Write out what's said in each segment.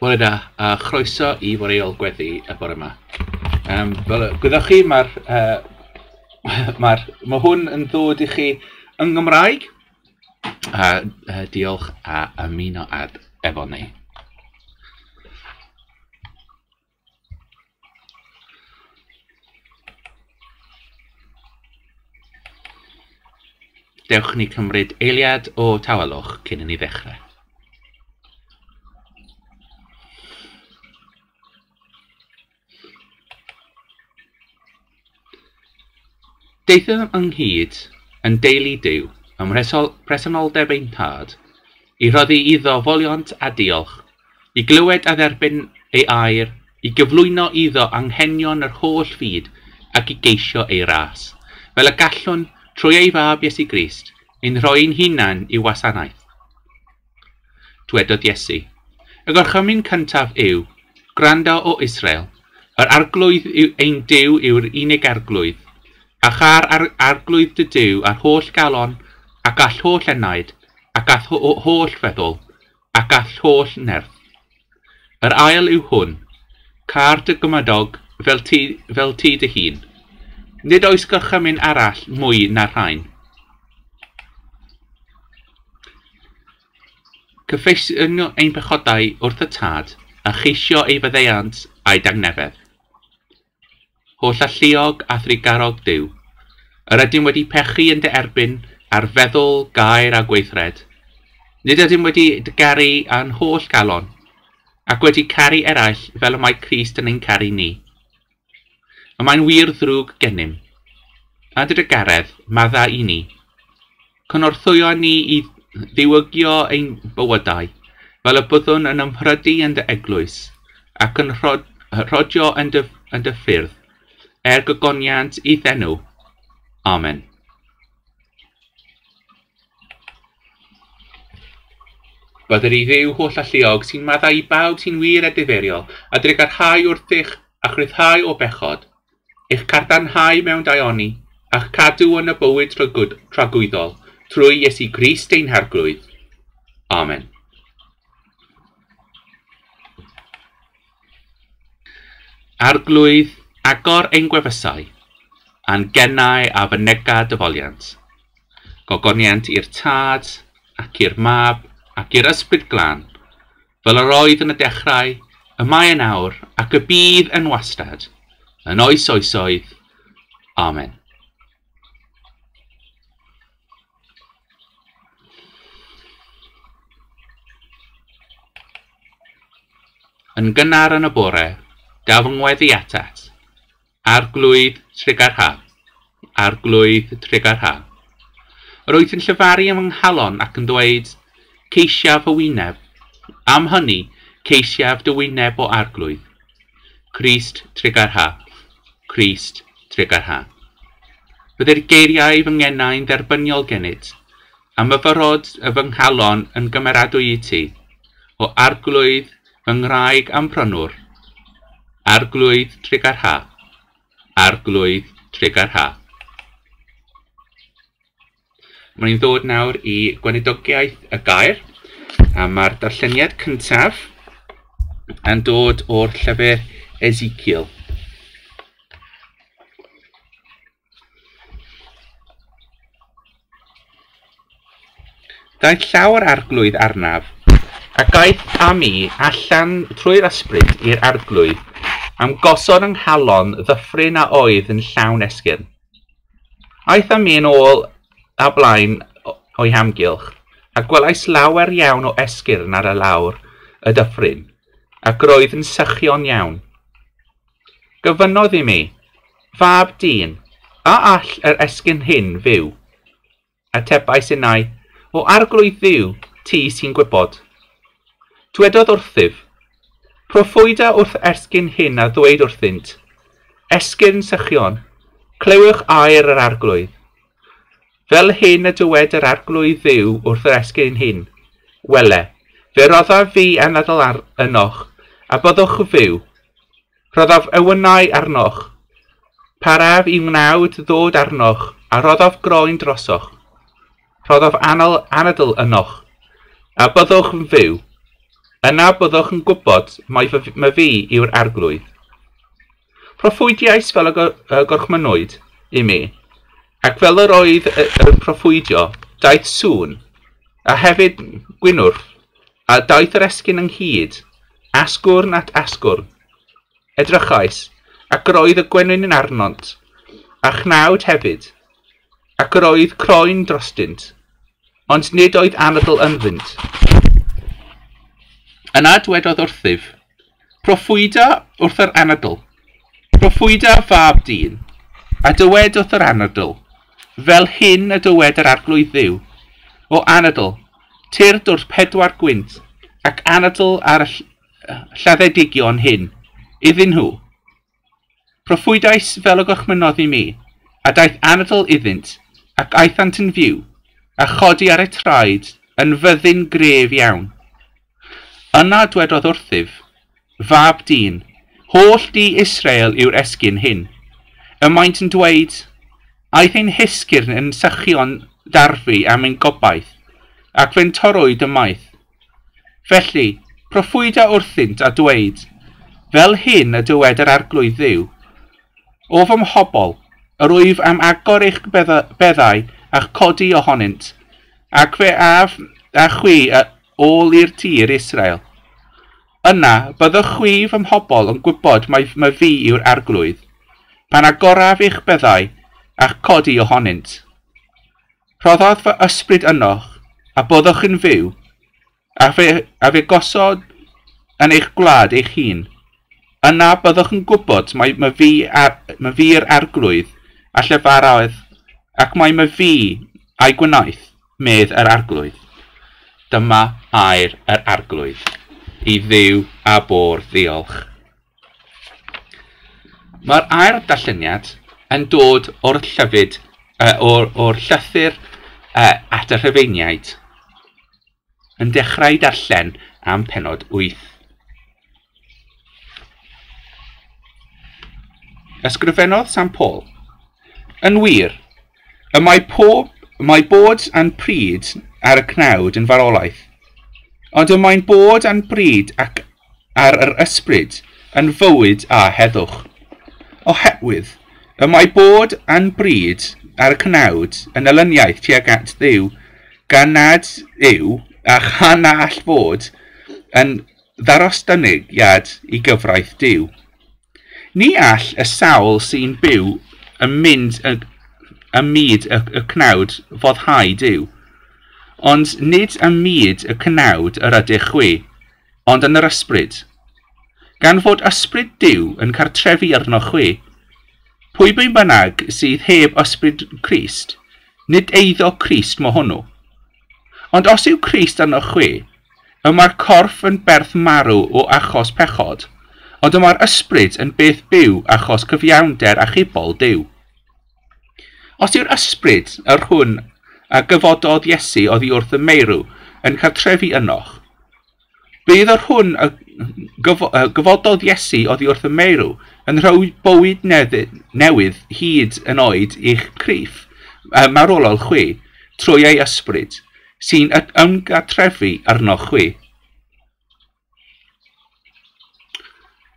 Bore da, a chroeso I BoreolGweddi y bore yma. Fel gwyddoch chi, mae hwn yn ddod I chi yng Nghymraeg. Diolch a ymuno efo ni. Dewch ni cymryd eiliad o tawelwch cyn I ni ddechrau. Deithiodd ynghyd yn deulu Duw am presenoldeb ein tad, I roddi iddo foliont a diolch, I glywed a dderbyn ei air, I gyflwyno iddo anghenion yr holl fyd ac I geisio ei ras, fel y gallwn trwy ei fab Iesu Grist, ein rhoi'n hunan I wasanaeth. Dwedodd Iesu, y gorchymyn cyntaf yw, gwrando o Israel, yr arglwydd ein Duw yw'r unig arglwydd, ac ar arglwydd dy Duw ar holl galon, ac all holl enaid, ac all holl feddwl, ac all holl nerth. Yr ail yw hwn, car dy gymydog fel ti dy hun. Nid oes gorchymyn arall mwy na'r rhain. Cyffeisio ein pechodau wrth y tad, a cheisio ei faddeuant a'i dangnefedd. Holl alluog a thrigarog Duw, yr ydym wedi pechu yn dy erbyn ar feddwl, gair a gweithred. Nid ydym wedi garu a'n holl galon, ac wedi caru eraill fel y mae Crist yn ein caru ni. Y mae'n wir ddrwg gennym, a dyd y garedd madda I ni. Cynorthwyo ni I ddiwygio ein bywydau, fel y byddwn yn ymhrydu yn dy eglwys, ac yn rhodio yn dy ffyrdd, gogoniant I ddenw. Amen. Bydd'r I ddiw holl alluog sy'n maddau I bawb sy'n wir a diferiol, a drigarhau wrthych a chryddhau o bechod, eich cardanhau mewn daioni, a'ch cadw yn y bywyd tragwyddol, trwy Iesu Grist ein harglwydd. Amen. Arglwydd agor ein gwefysau, a'n gennau a fynega dyfoliant. Gogoniant i'r tad, ac i'r mab, ac i'r ysbryd glân, fel yr oedd yn y dechrau, y mae yn awr, ac y bydd yn wastad, yn oes oesoedd. Amen. Yn gynnar yn y bore, gaf yng ngweddi atat, arglwydd trigarha, arglwydd trigarha. Yr wyt yn llyfaru am ynghalon ac yn dweud, ceisiaf y wyneb, am hynny ceisiaf dy wyneb o arglwydd. Crist trigarha, Crist trigarha. Byddai'r geiriau fy ngennau'n dderbyniol genyd, am y fyrod y fy nghalon yn gymeradwy I ti, o arglwydd fy ngwraig am prynwr, arglwydd trigarha, arglwydd trigarha. Mae'n ddod nawr I gwenedogaeth y gair, a mae'r darlleniad cyntaf yn dod o'r llyfr Ezekiel. Daeth llawer arglwydd arnaf, a gaeth am I allan trwy'r ysbryd i'r arglwydd, am gosod yng nghalon ddyffryn a oedd yn llawn esgyrn. Aeth am un ôl a blaen o'i hamgylch, a gwelais lawer iawn o esgyrn ar y lawr y dyffryn, ac roedd yn sychion iawn. Gyfynnodd I mi, fab dyn, a all yr esgyrn hyn fyw? Atebais innau, o arglwydd Dduw, ti sy'n gwybod. Dwedodd wrthyf, proffwyda wrth esgyrn hyn a ddweud wrthynt, esgyrn sychion, clywch air yr arglwydd. Fel hyn y dywed yr arglwydd Dduw wrth yr esgyrn hyn, wele, fe roddaf fi anadl ynoch, a byddwch fyw. Roddaf ywynau arnoch, paraf I wnawd ddod arnoch, a roddaf groen drosoch. Roddaf anadl ynoch, a byddwch yn fyw. Yna byddwch yn gwybod mae fi yw'r arglwydd. Proffwydiais fel y gorchmynwyd I mi, ac fel yr oedd yn proffwydio, daeth sŵn, a hefyd gwynwrf, a daeth yr esgyn ynghyd, asgwrn at asgwrn. Edrychais, ac yr oedd y gwenwyn yn arnont, a chnawd hefyd, ac yr oedd croen drostynt, ond nid oedd anadl ynddynt. Yna dwedodd wrthyf, proffwyda wrth yr anadl, proffwyda fab dyn, a dywed wrth yr anadl, fel hyn y dywed yr arglwydd ddiw, o anadl, tyrd wrth 4 gwynt, ac anadl ar y lladdedigion hyn, iddyn nhw. Proffwydais fel y gorchmynodd I mi, a daeth anadl iddynt, ac aethant yn fyw, a chodi ar y traed, yn fyddin gref iawn. Yna dwedodd wrthyf, fab dyn, holl di Israel yw'r esgyn hyn. Y maent yn dweud, aeth ein hysgyrn yn sychion darfu am ein gobaith, ac fe'n torwyd ymaith. Felly, proffwyda wrthynt a dweud, fel hyn y dywed yr arglwydd ddiw. O fy mhobol, yr wyf am agor eich beddau a'ch codi ohonynt, ac fe af a chwi ôl i'r tir Israel. Yna, byddwch chwi fy mhobol yn gwybod mae fi yw'r arglwydd, pan agoraf eich beddau a'ch codi ohonynt. Rhoddodd fy ysbryd ynoch, a byddwch yn fyw, a fe gosod yn eich gwlad eich hun. Yna byddwch yn gwybod mae fi'r arglwydd a llefaroedd, ac mae fi a'i gwynaeth, medd yr arglwydd. Dyma air yr arglwydd. I ddiw a bor ddiolch. Mae'r air darlleniad yn dod o'r llyfyd, o'r llythyr at y Rhufeiniaid, yn dechrau darllen am pennod 8. Ysgrifennodd St Paul. Yn wir, y mae bod a'n pryd ar y cnawd yn farolaeth, ond y mae'n bod a'n bryd ac ar yr ysbryd yn fywyd a heddwch. Oherwydd, y mae bod a'n bryd ar y cnawd yn elyniaeth tuag at ddiw, gan nad yw a chan all fod yn ddarostyniad I gyfraith Duw. Ni all y sawl sy'n byw yn mynd ym myd y cnawd foddhau Duw, ond nid ym myd y cnawd yr ydych chwi, ond yn yr ysbryd. Gan fod ysbryd Duw yn cartrefi arno chwi, pwy bynnag sydd heb ysbryd Crist, nid eiddo Crist mo hwnnw. Ond os yw Crist arno chwi, y mae'r corff yn berth marw o achos pechod, ond y mae'r ysbryd yn beth byw achos cyfiawnder a chybol Duw. Os yw'r ysbryd yr hwn a gyfododd Iesu oddi wrth y meirw yn cartrefi ynoch, bydd yr hwn a gyfododd Iesu oddi wrth y meirw yn rhoi bywyd newydd hyd yn oed i'ch cryf marwolol chwi trwy ei ysbryd sy'n ymgartrefi arno chwi.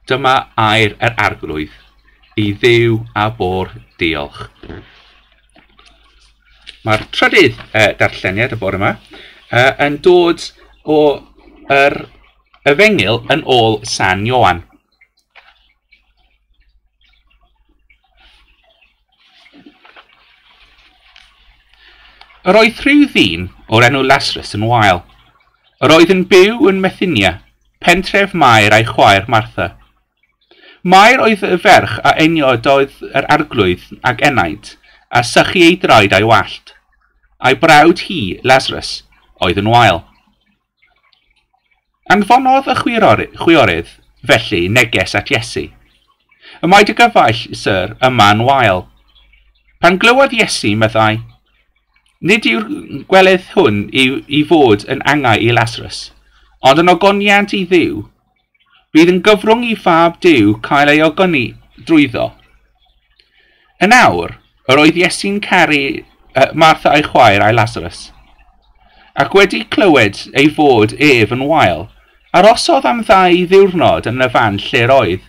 Dyma air yr arglwydd. I ddiw a bor diolch. Mae'r trydydd darlleniad y bore yma yn dod o efengyl yn ôl San Ioan. Yr oedd rhyw ddyn o'r enw Lasarus yn wael. Yr oedd yn byw yn Methinia, pentref Mair a'i chwaer Martha. Mair oedd y ferch a eniododd yr arglwydd ag enaint, a sychu ei draed a'i wallt. A'i brawd hi, Lasarus, oedd yn wael. Anfonodd y chwiorydd, felly, neges at Iesu. Y mae dy gyfaill, syr, yma'n wael. Pan glywodd Iesu, meddai, nid yw'r gwelydd hwn I fod yn angau I Lasarus, ond yn ogoniant I Dduw. Bydd yn gyfrwng I fab Duw cael ei ogoni drwyddo. Yn awr, yr oedd Iesu'n caru Martha a'i chwaer a'i Lasarus. Ac wedi clywed ei fod ef yn wael, Arosodd am 2 ddiwrnod yn y fan lle'r oedd,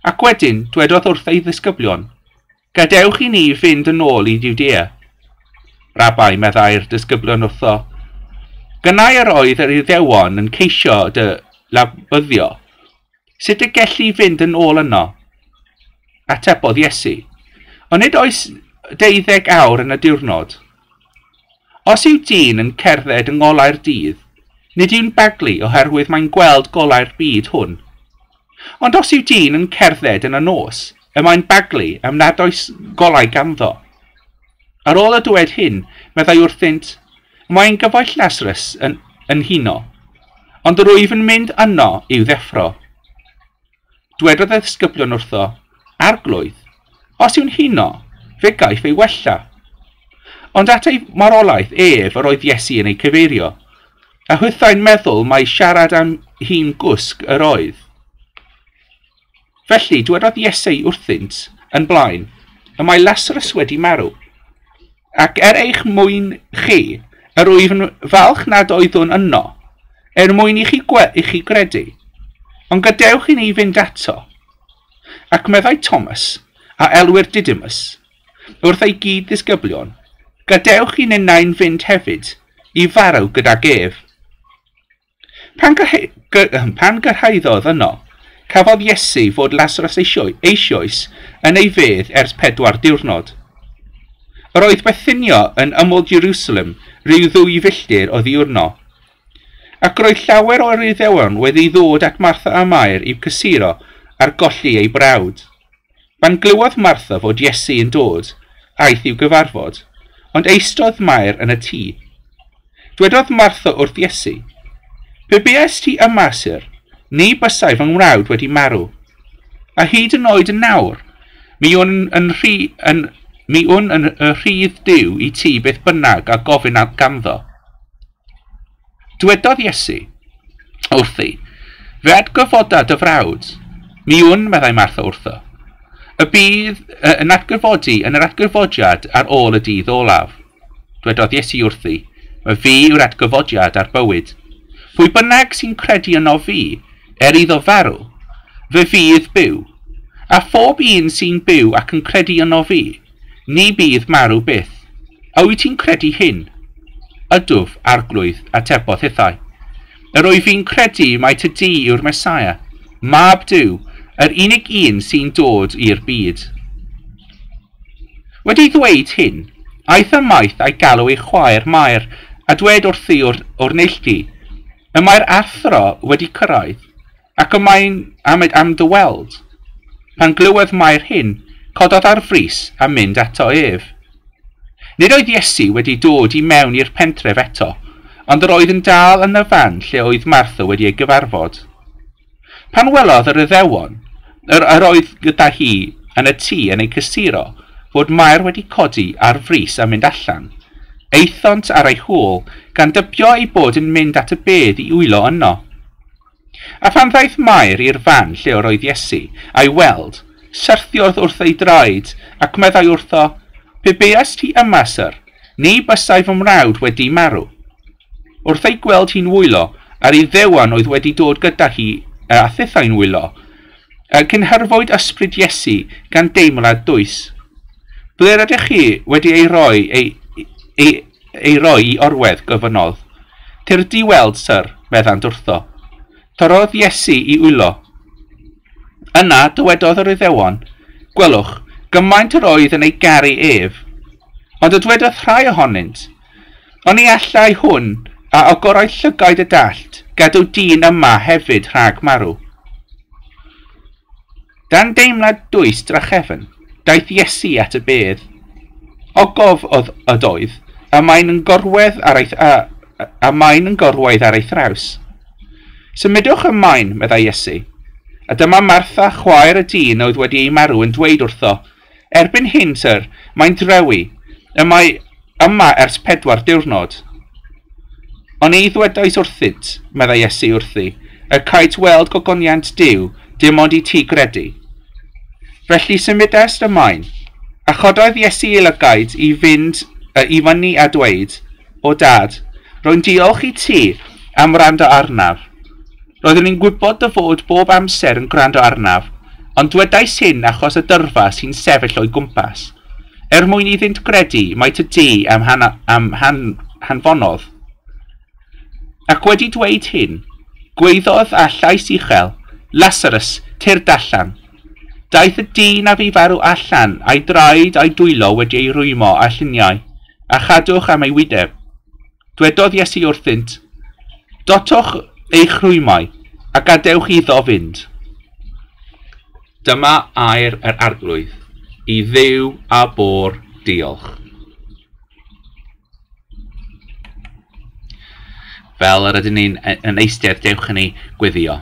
ac wedyn dwedodd wrth ei ddisgyblion, gadewch I ni fynd yn ôl I Judea. Rabai, meddai'r disgyblion wrtho, gynnau yr oedd yr Iddewon yn ceisio dy labyddio, sut y gellu fynd yn ôl yno? Atebodd Iesu, ond nid oes 12 awr yn y diwrnod. Os yw dyn yn cerdded yng ngolau'r dydd, nid yw'n baglu oherwydd mae'n gweld golau'r byd hwn. Ond os yw dyn yn cerdded yn y nos, y mae'n baglu am nad oes golau ganddo. Ar ôl y dwed hyn, meddai wrthynt, mae'n gyfoell Lazarus yn huno, ond yr wyf yn mynd yno i'w ddeffro. Dwedodd y ddisgyblion wrtho, Arglwydd, os yw'n huno, fe gaiff ei wella. Ond at ei marolaeth ef yr oedd Iesu yn ei cyfeirio, a hwythau'n meddwl mae siarad am hun gwsg yr oedd. Felly dwedodd Iesu wrthynt yn blaen, y mae Lazarus wedi marw, ac eich mwyn chi, yr wyf yn falch nad oeddwn yno, mwyn I chi gredu, ond gadewch I ni fynd ato. Ac meddai Thomas a elwyr Didymus, wrth ei gyd ddisgyblion, gadewch I ninnau'n fynd hefyd I farw gydag ef. Pan gyrhaeddodd yno, cafodd Iesu fod Lazarus eisoes yn ei fedd ers 4 diwrnod. Yr oedd Bethinio yn ymyl Jerusalem rhyw 2 filltir o ddiwrno, ac roedd llawer o'r Iddewon wedi ddod at Martha a Mair i'w cysuro ar golli ei brawd. Pan glywodd Martha fod Iesu yn dod, aeth i'w gyfarfod, ond eistodd Mair yn y tŷ. Dwedodd Martha wrth Iesu, Pe bues ti yma, Syr, ni bysai fy ngwrawd wedi marw, a hyd yn oed yn nawr, mi wn yn rhydd Duw I ti beth bynnag a gofyn ganddo. Dwedodd Iesu wrthi, fe atgyfoda dy frawd, mi wn, meddai Martha wrtho, y bydd yn atgyfodi yn yr atgyfodiad ar ôl y dydd olaf. Dwedodd Iesu wrthi, mae fi yw'r atgyfodiad ar bywyd. Pwy bynnag sy'n credu yno fi, iddo farw, fe fydd byw, a phob un sy'n byw ac yn credu yno fi, ni bydd marw byth. A wyt ti'n credu hyn? Ydwf, arglwydd, atebodd hithau. Yr wyf fi'n credu mai tydi yw'r Mesaia, mab Duw, yr unig un sy'n dod i'r byd. Wedi ddweud hyn, aeth ymaith a'i galw ei chwaer Mair a dwed wrthi o'r neilltu, y mae'r athro wedi cyrraedd, ac am ddyweld. Pan glywedd Mair hyn, cododd ar frys a mynd ato ef. Nid oedd Iesu wedi dod I mewn i'r pentref eto, ond yr oedd yn dal yn y fan lle oedd Martha wedi ei gyfarfod. Pan welodd yr Iddewon, yr oedd gyda hi yn y tŷ yn ei cysuro, fod Mair wedi codi ar frys a mynd allan, eithont ar ei hôl gan dybio ei bod yn mynd at y bedd I wylo yno. A pan ddaeth Mair i'r fan lle oedd Iesu a'i weld, syrthiodd wrth ei draed ac meddai wrtho, Pe beas ti yma, Syr, ni bysai fy mrawd wedi marw. Wrth ei gweld hi'n wylo, a'r Iddewon oedd wedi dod gyda hi a thithau'n wylo, cynhyrfwyd ysbryd Iesu gan deimlad dwys. Ble rydych chi wedi ei roi I orwedd gofynodd. Tyr di weld, Syr, meddant wrtho. Torodd Iesu I wylo. Yna dywedodd yr Iddewon, gwelwch, gymaint yr oedd yn ei garu ef, ond y dwedodd rhai ohonynt, ond I allai hwn a ogorau llygaid y dallt, gadw dyn yma hefyd rhag marw. Dan deimlad dwys drachefn, daeth Iesu at y bedd. Ogof oedd, a mae'n yn gorwedd ar ei thraws. Symudwch ymlaen, meddai Iesu, a dyma Martha, chwaer y dyn oedd wedi ei marw yn dweud wrtho, erbyn hyn, Syr, mae'n drewi, y mae yma ers 4 diwrnod. Ond ei ddwedais wrthynt, meddai Iesu wrthi, y caet weld gogoniant Duw, dim ond I ti gredu. Felly symudest ymlaen, a chododd Iesu ei lygaid I fynd I fyny a dweud, O Dad, rwy'n diolch I ti am rand o arnaf, Roeddwn ni'n gwybod dy fod bob amser yn gwrando arnaf, ond dwedais hyn achos y dyrfa sy'n sefyll o'i gwmpas. Mwyn iddynt gredu mae ty di am hanfonodd. Ac wedi dweud hyn, gweiddodd â llais uchel, Lazarus, tir dallan. Daeth y dyn a fi farw allan, a'i draed a'i dwylo wedi ei rwymo a lluniau, a chadwch am ei wydeb. Dwedodd Iesu wrthynt, dotwch eich rwymau, a gadewch iddo fynd. Dyma air yr arglwydd, i Dduw a Bor diolch. Fel yr ydyn ni'n yn eistedd, dewch yn ei gweddio.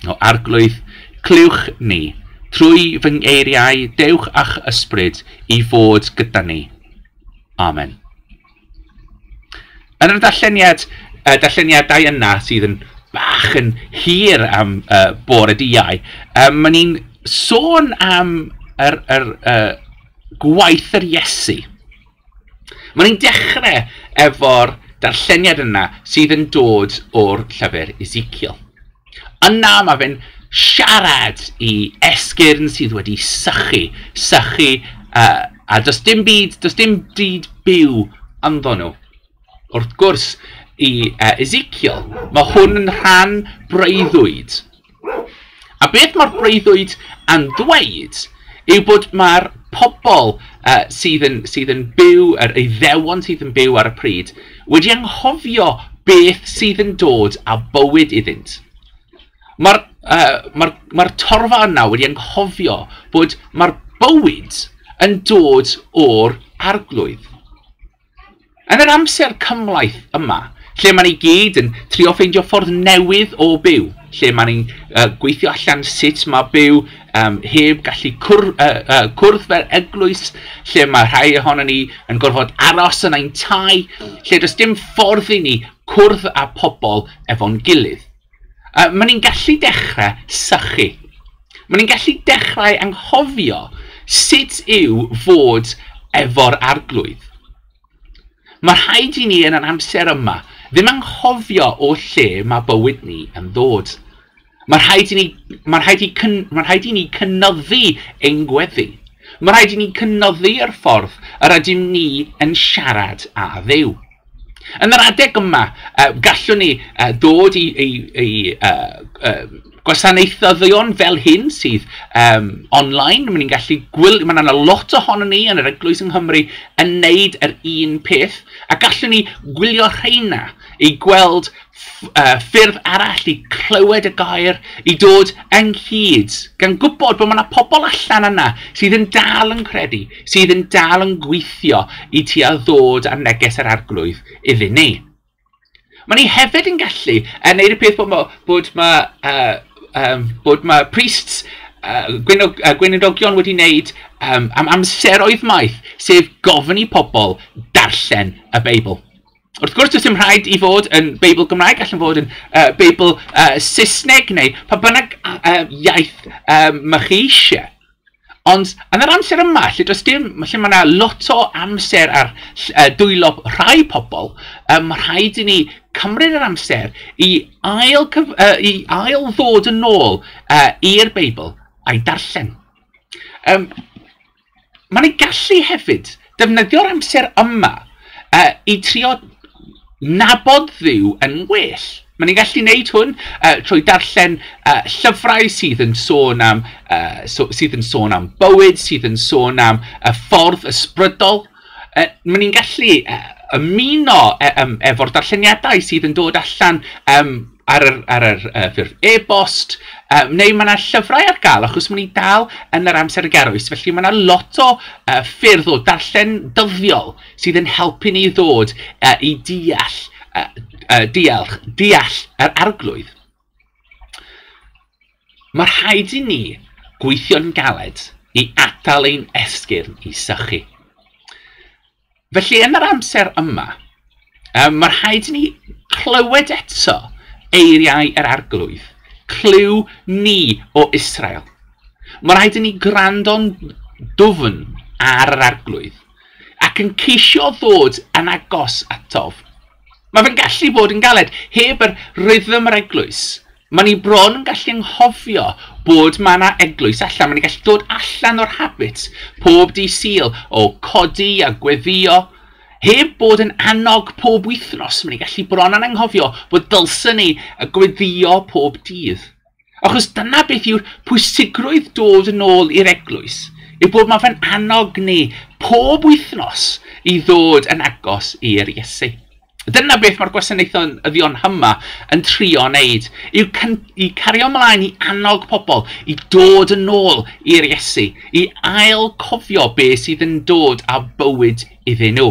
O arglwydd, clywch ni, trwy fy eiriau, dewch a'ch ysbryd i fod gyda ni. Amen. Yn yr darlleniadau yna sydd yn bach yn hir am bore diau, mae ni'n sôn am gwaith yr Iesu. Mae ni'n dechrau efo'r darlleniad yna sydd yn dod o'r llyfr Ezekiel. Yna mae fe'n siarad i esgyrn sydd wedi sychu, a does dim byd byw ynddo nhw. Wrth gwrs, i Ezekiel, mae hwn yn rhan breuddwyd. A beth mae'r breuddwyd yn dweud yw bod mae'r pobl sydd yn byw, yr Iddewon sydd yn byw ar y pryd, wedi anghofio beth sydd yn dod a bywyd iddynt. Mae'r torfa yna wedi anghofio bod mae'r bywyd yn dod o'r arglwydd. Yn yr amser cymlaeth yma, lle maen ni gyd yn trio ffeindio ffordd newydd o byw, lle maen ni'n gweithio allan sut mae byw heb gallu cwrdd fel eglwys, lle mae rhai ohono ni yn gorfod aros yn ein tai, lle does dim ffordd i ni cwrdd â pobl efo'n gilydd. Maen ni'n gallu dechrau sychu. Maen ni'n gallu dechrau anghofio sut yw fod efo'r arglwydd. Mae rhaid i ni yn yr amser yma ddim anghofio o lle mae bywyd ni yn ddod. Mae rhaid i ni cynyddu ein gweddi. Mae rhaid i ni cynyddu yr ffordd yr ydym ni yn siarad â Dduw. Yn yr adeg yma, gallwn ni dod i gwasanaethyddion fel hyn sydd online. Mae ni'n gallu mae yna lot ohono ni yn yr eglwys yng Nghymru yn neud yr un peth, a gallwn ni gwylio rheina i gweld ffyrdd arall i clywed y gair, i dod ynghyd, gan gwybod bod yna pobl allan yna sydd yn dal yn credu, sydd yn dal yn gweithio i tua ddod ar neges yr arglwydd iddyn ni. Mae ni hefyd yn gallu neud y peth bod mae priests gweinidogion wedi wneud am amseroedd maith, sef gofyn i pobl darllen y Beibl. Wrth gwrs, does dim rhaid i fod yn Beibl Gymraeg, gallen fod yn Beibl Saesneg neu pa bynnag iaith mae chi eisiau. Ond yn yr amser yma, lle mae yna lot o amser ar dwylo rhai pobl, mae rhaid i ni cymryd yr amser i ail ddod yn ôl i'r Beibl a'i darllen. Mae ni gallu hefyd defnyddio'r amser yma i trio nabod Dduw yn well. Mae ni'n gallu gwneud hwn trwy darllen llyfrau sydd yn sôn am bywyd, sydd yn sôn am ffordd ysbrydol. Mae ni'n gallu ymuno efo'r darlleniadau sydd yn dod allan ar yr ffurf e-bost, neu mae yna llyfrau ar gael, achos mae ni dal yn yr amser y garwys, felly mae yna lot o ffyrdd o darllen dyddiol sydd yn helpu ni ddod i deall yr arglwydd. Mae rhaid i ni gweithio'n galed i atal ein esgyrn i sychu. Felly yn yr amser yma, mae rhaid i ni clywed eto eiriau yr arglwydd, clyw ni o Israel. Mae rhaid i ni gwrando'n dwfn ar yr arglwydd ac yn ceisio ddod yn agos atof. Mae fe'n gallu bod yn galed heb yr rhythm yr eglwys. Mae ni bron yn gallu anghofio bod mae yna eglwys allan. Mae ni gallu dod allan o'r habits pob dydd Sul o codi a gweddio. Heb bod yn annog pob wythnos, mae ni gallu bron yn anghofio bod dylsyn ni y gweddio pob dydd. Achos dyna beth yw'r pwysigrwydd dod yn ôl i'r eglwys. Yw bod mae fe'n annog ni pob wythnos i ddod yn agos i'r Iesu. Dyna beth mae'r gwasanaethyddion yma yn trio wneud, i cario ymlaen i annog pobl, i dod yn ôl i'r Iesu, i ail cofio beth sydd yn dod a bywyd iddyn nhw.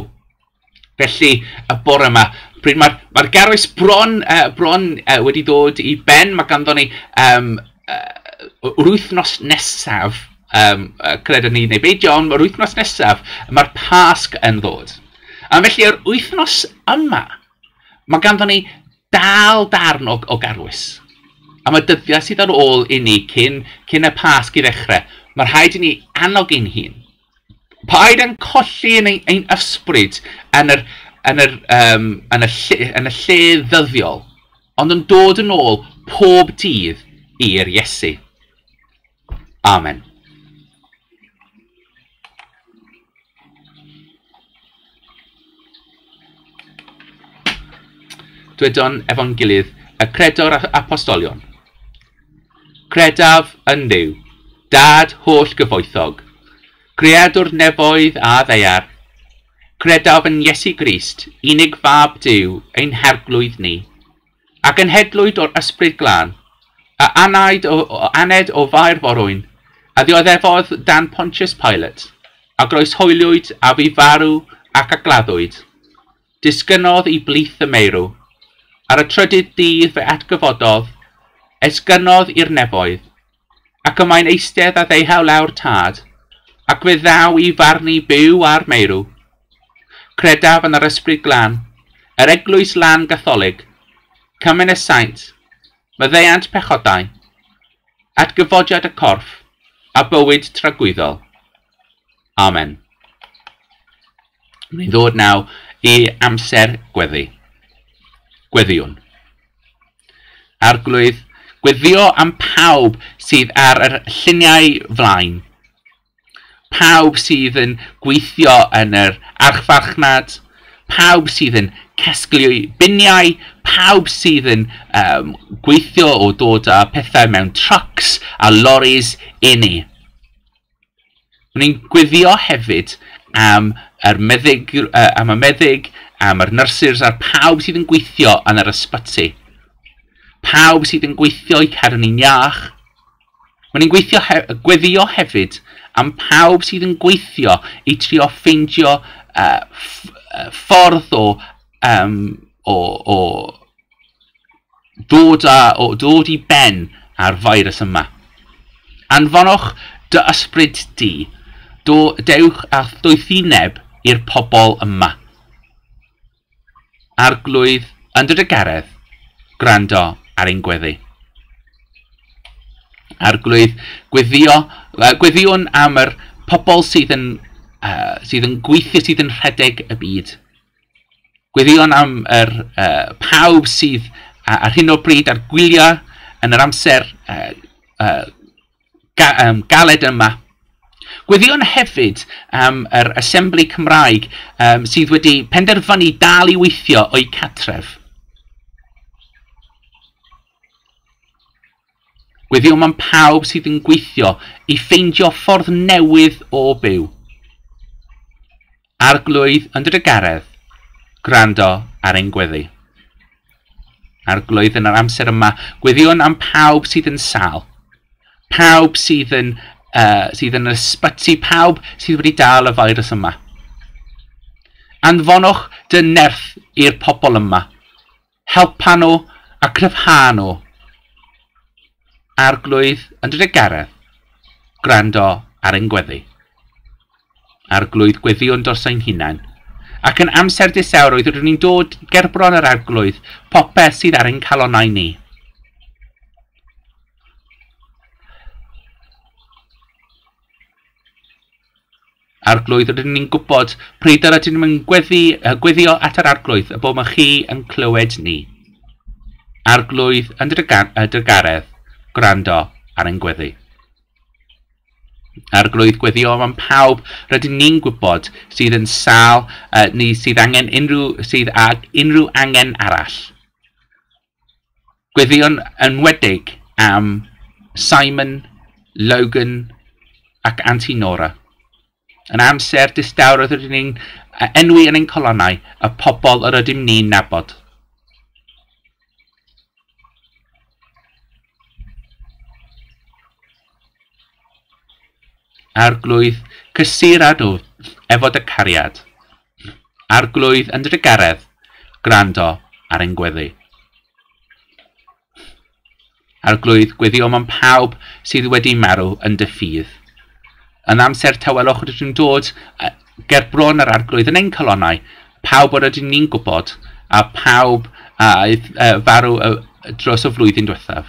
Felly, y bore yma, pryd mae'r garwys bron wedi dod i ben, mae ganddo ni yr wythnos nesaf, credwn ni neu beidio, ond yr wythnos nesaf, mae'r Pasg yn ddod. A felly, yr wythnos yma, mae ganddo ni dal darn o garwys. A mae dyddiau sydd ar ôl i ni cyn y Pasg i ddechrau. Mae rhaid i ni annog ein hun. Paid yn colli yn ein ysbryd yn y lle ddyddiol, ond yn dod yn ôl pob dydd i'r Iesu. Amen. Dwedon efo'n gilydd y credwr apostolion. Credaf yn Dduw, Dad holl gyfoethog, Creadwr nefoedd a ddeiar. Credaf yn Iesu Grist, unig fab Duw, ein herglwydd ni, ac yn hedlwyd o'r ysbryd glân, a aned o fair forwyn, a ddioddefodd dan Pontius Pilate, a groesholiwyd a fu farw ac a gladdwyd. Disgynnodd i blith y meirw, ar y trydydd dydd fe atgyfododd, esgynnodd i'r nefoedd, ac ymaen eistedd a ddeihaw lawr tad, ac fe ddaw i farnu byw ar meirw. Credaf yn yr ysbryd glân, yr eglwys lan gatholig, cymen y saint, maddeuant pechodau, atgyfodiad y corff, a bywyd tragwyddol. Amen. Ni'n ddod naw i amser gweddi. Gweddiwn. Arglwydd, gweddio am pawb sydd ar yr lluniau flaen. Pawb sydd yn gweithio yn yr archfarchnad. Pawb sydd yn casglu biniau. Pawb sydd yn gweithio o dod â pethau mewn trucks a lorries i ni. Ni'n gweddio hefyd am y meddyg, am yr nyrsys a'r pawb sydd yn gweithio yn yr ysbyty. Pawb sydd yn gweithio i cadw ni'n iach. Mae'n gweddio hefyd am pawb sydd yn gweithio i trio ffeindio ffordd o dod i ben ar virus yma. Anfonwch dy ysbryd di, dewch a dwythineb i'r pobol yma. Arglwydd yn dod y garedd, gwrando ar ein gweddi. Arglwydd gweddiwn am yr pobol sydd yn gweithio, sydd yn rhedeg y byd. Gweddiwn am yr pawb sydd ar hyn o bryd ar gwyliau yn yr amser galed yma. Gweddiwn hefyd am yr Asembli Cymraeg sydd wedi penderfynu dal i weithio o'i catref. Gweddiwn am pawb sydd yn gweithio i ffeindio ffordd newydd o byw. Arglwydd yn dod y garedd, gwrando ar ein gweddi. Arglwydd yn yr amser yma, gweddiwn am pawb sydd yn sal. Pawb sydd yn ysbyty, pawb sydd wedi dal y virus yma. Anfonwch dy nerth i'r pobol yma. Helpa nhw a cryfha nhw. Arglwydd yn dod y garedd, gwrando ar ein gweddi. Arglwydd gweddiwn dros ein hunain. Ac yn amser disawrwydd rydyn ni'n dod gerbron yr arglwydd, popeth sydd ar ein calonnau ni. Arglwydd rydyn ni'n gwybod pryd rydyn ni'n gweddïo at yr arglwydd y bod mae chi yn clywed ni. Arglwydd yn dy garedd, gwrando ar ein gweddi. Arglwydd gweddio am pawb rydyn ni'n gwybod sydd yn sal neu sydd ag unrhyw angen arall. Gweddion enwedig am Simon, Logan ac Auntie Nora. Yn amser distawr oedd rydyn ni'n enwi yn ein colonnau y pobl yr ydym ni'n nabod. Arglwydd cysuradw efo dy cariad. Arglwydd yn dy garedd, gwrando ar ein gweddi. Arglwydd gweddio am pawb sydd wedi marw yn dy ffydd. Yn amser tawelwch rydyn nhw'n dod gerbron yr arglwydd yn ein colonnau, pawb o'r ydyn ni'n gwybod, a pawb aeth farw dros y flwyddyn diwethaf.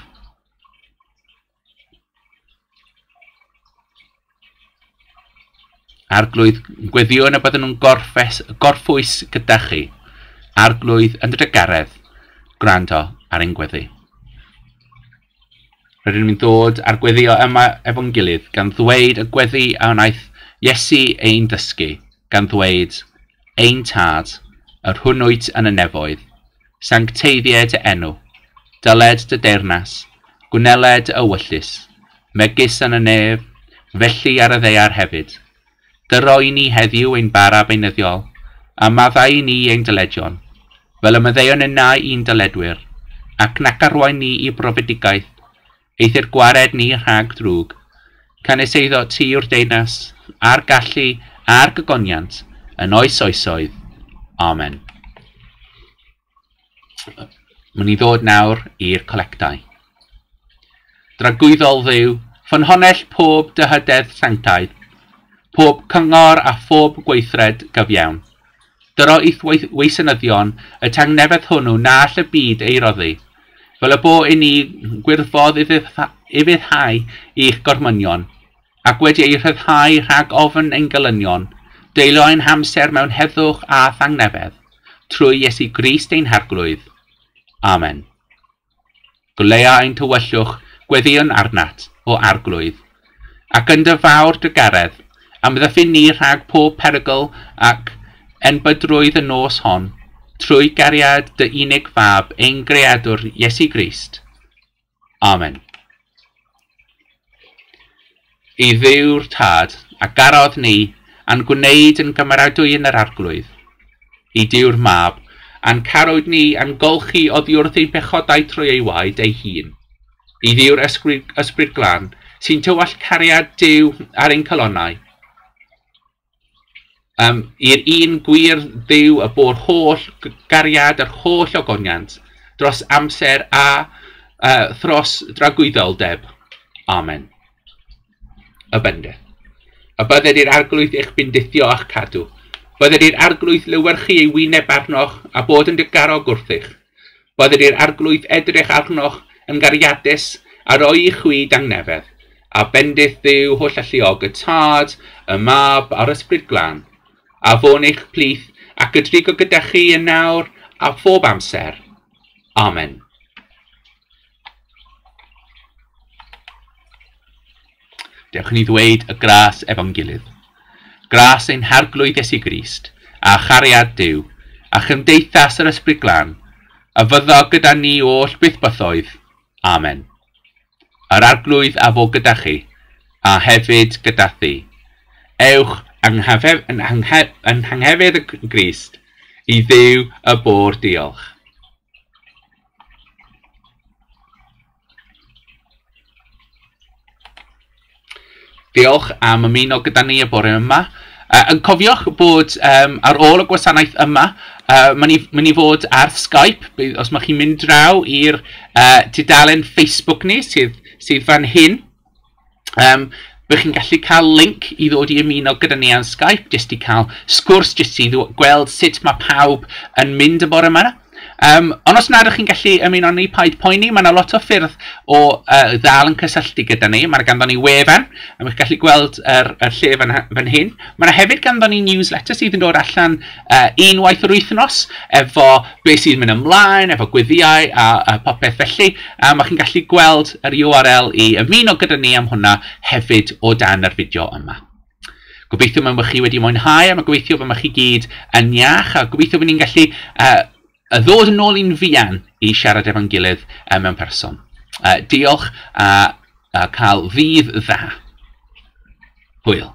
Arglwydd gweddio yn y byddwn nhw'n gorffwys gyda chi. Arglwydd yn dy garedd, gwrando ar ein gweddi. Rydyn ni'n dod ar gweddio yma efo'n gilydd gan ddweud y gweddi a wnaeth Iesu ein dysgu, gan ddweud ein tad, yr hwnnwyd yn y nefoedd, sancteiddiau dy enw, dyled dy deyrnas, gwneled y wyllus, megis yn y nef, felly ar y ddeiar hefyd. Dyroi ni heddiw ein bara beunyddiol, a maddau ni ein dyledion, fel y maddeuon yna i'n dyledwyr, ac nac arwain ni i brofedigaeth, eithir gwared ni rhag drwg, canes eiddo ti'r deunas, a'r gallu, a'r gygoniant, yn oes oesoedd. Amen. Mwyn ni ddod nawr i'r colectau. Dragwyddol ddiw, ffynhonell pob dyhydedd sanctaidd, pob cyngor a phob gweithred gyfiawn. Dyro i'th weisynyddion y tangnefedd hwnnw na all y byd ei roddi, fel y bo i ni gwirfodd i fyddhau i'ch gormynion, ac wedi ei rhyddhau rhag ofyn ein gylynion, deilo ein hamser mewn heddwch a thangnefedd, trwy Iesu Grist ein harglwydd. Amen. Gwleia ein tywyllwch gweddion arnat o arglwydd, ac yn dy fawr dy garedd, am ddyffyn ni rhag pob perygl ac enbydrwydd y nos hon, trwy gariad dy unig fab ein greadwr Iesu Grist. Amen. I ddiw'r tad a garodd ni a'n gwneud yn gymeradwy yn yr arglwydd. I diw'r mab a'n carwyd ni a'n golchi oddi wrth ei bechodau trwy ei waed ei hun. I ddiw'r ysbryd glân sy'n tywall cariad Duw ar ein colonnau. I'r un gwir Dduw y bo'r holl gariad yr holl ogoniant dros amser a thros dragwyddoldeb. Amen. Y bendith. Y bydded i'r arglwydd eich bindithio a'ch cadw. Bydded i'r arglwydd lywerchu ei wyneb arnoch a bod yn digarog wrthych. Bydded i'r arglwydd edrych arnoch yn gariadus a roi i chwyd angnefedd. A bendith Dduw holl alluog y tad, y mab a'r ysbryd glân. A fo'n eich plith ac ydrigo gyda chi yn nawr a phob amser. Amen. Dewch ni ddweud y gras efo'n gilydd. Gras ein harglwydd Iesu Grist, a chariad Duw, a chymdeithas yr ysbryd glân, a fyddo gyda ni oll byth bythoedd. Amen. Yr arglwydd a fo gyda chi, a hefyd gyda thi. Ewch yn hanghefydd y Grist, i Dduw y bor diolch. Diolch am ymuno gyda ni y bore yma. Yn cofiwch bod ar ôl y gwasanaeth yma, mynd i fod ar Skype, os mae chi'n mynd draw i'r tudalen Facebook ni sydd fan hyn. Byddwch chi'n gallu cael link i ddod i ymuno gyda ni ar Skype, jyst i cael sgwrs, jyst i gweld sut mae pawb yn mynd y bore yma. Ond os nad ydych chi'n gallu ymuno ni, paid poeni, mae yna lot o ffyrdd o ddal yn cysylltu gyda ni. Mae ganddo ni wefan, a chi'n gallu gweld yr lle fan hyn. Mae yna hefyd ganddo ni newsletter sydd yn dod allan unwaith yr wythnos, efo beth sydd yn mynd ymlaen, efo gweddiau a popeth felly. Mae chi'n gallu gweld yr URL i ymuno gyda ni am hwnna hefyd o dan yr fideo yma. Gobeithio mae chi wedi mwynhau, a mae gobeithio bod chi gyd yn iach, a gobeithio bod ni'n gallu ddod yn ôl i'n fuan i siarad efo'n gilydd mewn person. Diolch a cael fydd dda. Hwyl.